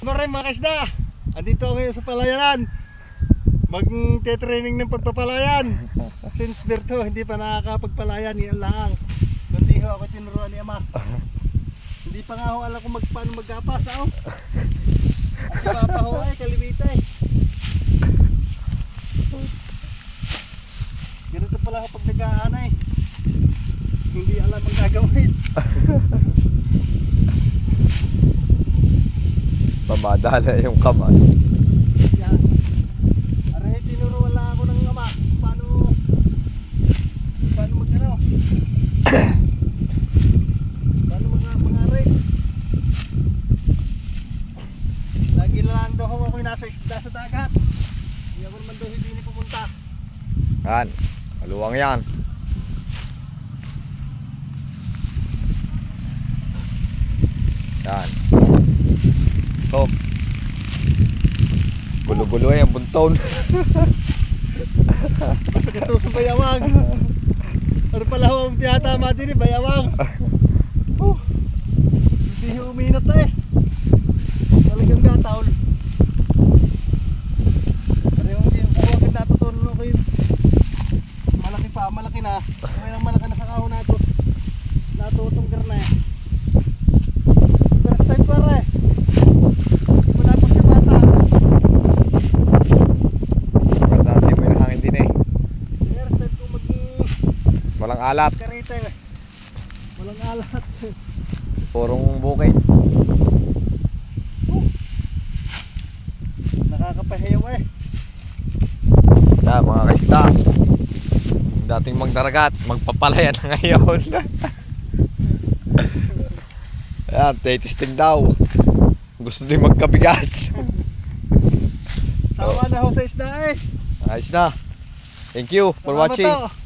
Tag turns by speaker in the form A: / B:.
A: Maraming mga kaisda, andito ako ngayon sa palayanan. Mag-training ng pagpapalayan. Since Berto hindi pa nakakapagpalayan, yan lang. Kundi ho ako tinuruan ni Ama. Hindi pa nga ho alam kung paano magkapas ako. At si Papa ho ay kalimita eh. Ganito pala ako pag nag-aanay. Hindi alam ang gagawin.
B: Pamadala yung kamay.
A: Yan. Aray, tinuruan lang ako ng Ama. Paano mag-ano? Paano mag-aray? Lagi na lang daw ako nasa isda sa dagat. Hindi ako naman daw hindi pupunta.
B: Yan, maluwang yan. Yan. So, gulo-gulo yan, bunton.
A: Ito sa bayawang. Ano pala ho ang tiyatama din eh, bayawang. Hindi uminat na eh. Talagang gataol. Pero yung agad natutunan ko yun. Malaki na. May nang malaki na sa kahon nato. Natutunggar na eh. First time para eh. Wala pa sa bata.
B: Pagkatasi mo yung hangin din eh.
A: First time ko
B: Walang alat.
A: karita eh. Walang alat.
B: Purong bukid.
A: Nakakapahiyaw eh.
B: Yan mga kaisda. Dating magdaragat, magpapalayan na ngayon. Yan, testing daw. Gusto din magkabigas.
A: Sama na ho sa isda eh.
B: Ayos na. Thank you for
A: Salamat
B: watching.
A: to.